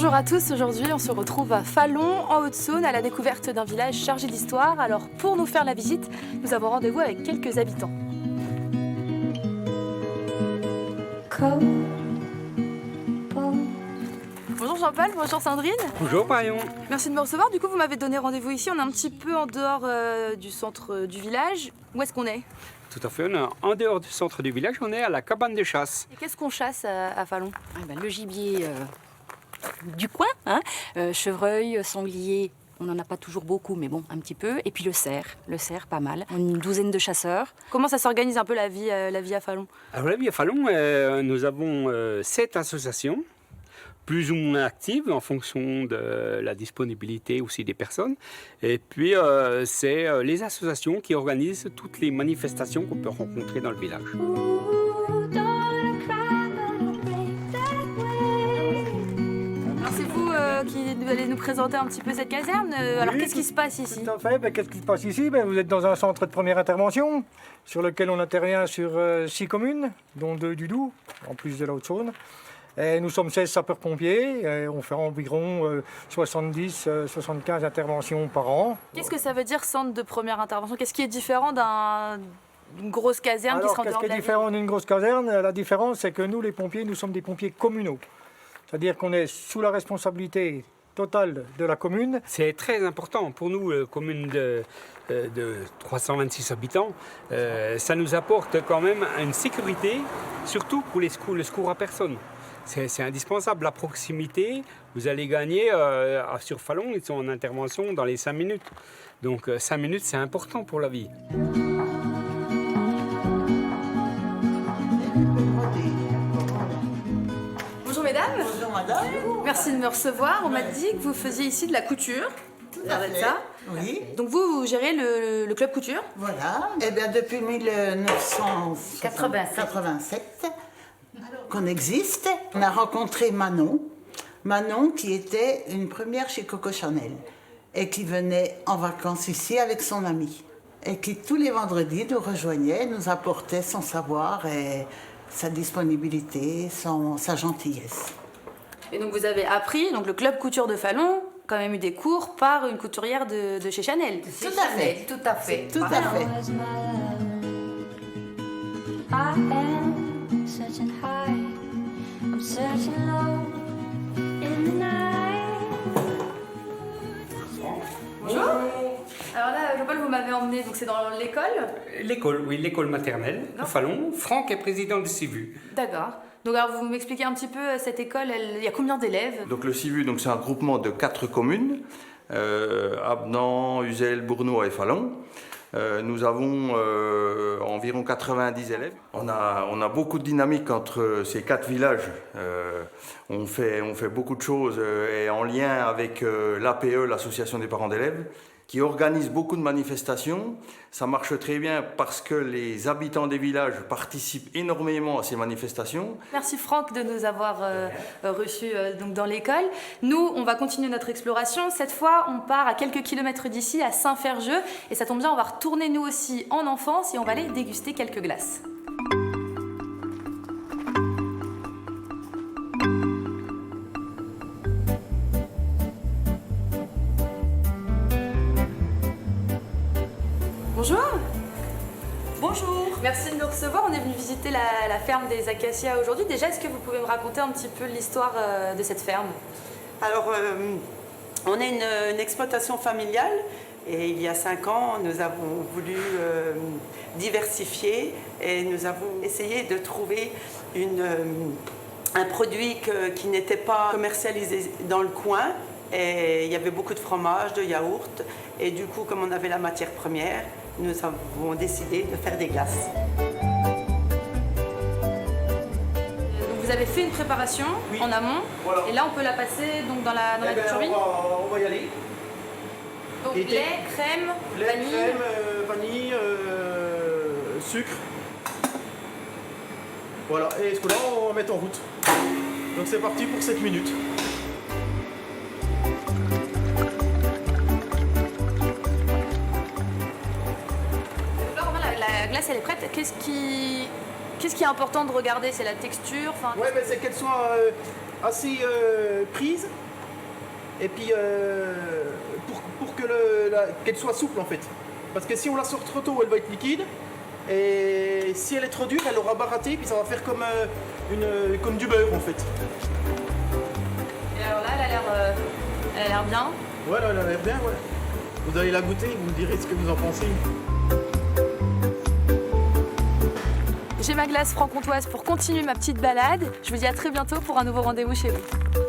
Bonjour à tous, aujourd'hui on se retrouve à Fallon, en Haute-Saône, à la découverte d'un village chargé d'histoire. Alors pour nous faire la visite, nous avons rendez-vous avec quelques habitants. Bonjour Jean-Paul, bonjour Sandrine. Bonjour Marion. Merci de me recevoir, du coup vous m'avez donné rendez-vous ici, on est un petit peu en dehors du centre du village. Où est-ce qu'on est? Tout à fait, on est en dehors du centre du village, on est à la cabane de chasse. Et qu'est-ce qu'on chasse à Fallon? Le gibier du coin, chevreuil, sanglier, on n'en a pas toujours beaucoup, mais bon, un petit peu. Et puis le cerf pas mal. On est une douzaine de chasseurs. Comment ça s'organise un peu la vie à Fallon? Alors la vie à Fallon, nous avons 7 associations, plus ou moins actives en fonction de la disponibilité aussi des personnes. Et puis c'est les associations qui organisent toutes les manifestations qu'on peut rencontrer dans le village. Qui allez nous présenter un petit peu cette caserne. Alors Oui, qu'est-ce qui se passe ici? Tout à fait. Qu'est-ce qui se passe ici? Vous êtes dans un centre de première intervention sur lequel on intervient sur 6 communes, dont 2 du Doubs, en plus de la Haute-Saône. Et nous sommes 16 sapeurs-pompiers. Et on fait environ 70-75 interventions par an. Qu'est-ce que ça veut dire centre de première intervention? Qu'est-ce qui est différent d'une grosse caserne qui sera en dehors de la ville? Qu'est-ce qui est différent d'une grosse caserne? La différence, c'est que nous, les pompiers, nous sommes des pompiers communaux. C'est-à-dire qu'on est sous la responsabilité totale de la commune. C'est très important pour nous, commune de 326 habitants. Ça nous apporte quand même une sécurité, surtout pour le secours à personne. C'est indispensable, la proximité. Vous allez gagner sur Fallon, ils sont en intervention dans les 5 minutes. Donc 5 minutes, c'est important pour la vie. Bonjour mesdames. Bonjour madame. Merci de me recevoir. On m'a dit que vous faisiez ici de la couture. Ça va être ça. Oui. Donc vous gérez le club couture. Voilà. Eh bien depuis 1987 qu'on existe, on a rencontré Manon. Manon qui était une première chez Coco Chanel et qui venait en vacances ici avec son ami. Et qui tous les vendredis nous rejoignait, nous apportait son savoir et sa disponibilité, sa gentillesse. Et donc vous avez appris, donc le club couture de Fallon, quand même eu des cours par une couturière de chez Chanel. Tout à fait. Tout à fait. Tout à fait. Bonjour. Alors là, Jean-Paul, vous m'avez emmené, donc c'est dans l'école? L'école, oui, l'école maternelle de Fallon. Franck est président du CIVU. D'accord. Donc alors vous m'expliquez un petit peu cette école, il y a combien d'élèves? Donc le CIVU, c'est un groupement de 4 communes, Abnan, Uzel, Bournois et Fallon. Nous avons environ 90 élèves. On a beaucoup de dynamique entre ces 4 villages. On fait beaucoup de choses et en lien avec l'APE, l'Association des parents d'élèves, qui organise beaucoup de manifestations. Ça marche très bien parce que les habitants des villages participent énormément à ces manifestations. Merci Franck de nous avoir reçus donc dans l'école. Nous, on va continuer notre exploration. Cette fois, on part à quelques kilomètres d'ici, à Saint-Ferjeux. Et ça tombe bien, on va retourner nous aussi en enfance et on va aller déguster quelques glaces. Bonjour. Bonjour. Merci de nous recevoir. On est venu visiter la ferme des Acacias aujourd'hui. Déjà, est-ce que vous pouvez me raconter un petit peu l'histoire de cette ferme? Alors, on est une exploitation familiale et il y a 5 ans, nous avons voulu diversifier et nous avons essayé de trouver un produit qui n'était pas commercialisé dans le coin. Et il y avait beaucoup de fromage, de yaourt. Et du coup, comme on avait la matière première, nous avons décidé de faire des glaces. Donc vous avez fait une préparation en amont. Voilà. Et là, on peut la passer donc, dans la turbine. On va y aller. Donc Et lait, crème, vanille. Crème, vanille, sucre. Voilà, et ce coup-là, on va mettre en route. Donc c'est parti pour 7 minutes. La glace, elle est prête. Qu'est-ce qui est important de regarder? C'est la texture? Ouais, c'est qu'elle soit assez prise et puis pour que qu'elle soit souple en fait. Parce que si on la sort trop tôt, elle va être liquide. Et si elle est trop dure, elle aura baraté, puis ça va faire comme du beurre en fait. Et alors là, elle a l'air bien. Voilà, elle a l'air bien, ouais. Vous allez la goûter, vous me direz ce que vous en pensez. J'ai ma glace franc-comtoise pour continuer ma petite balade. Je vous dis à très bientôt pour un nouveau rendez-vous chez vous.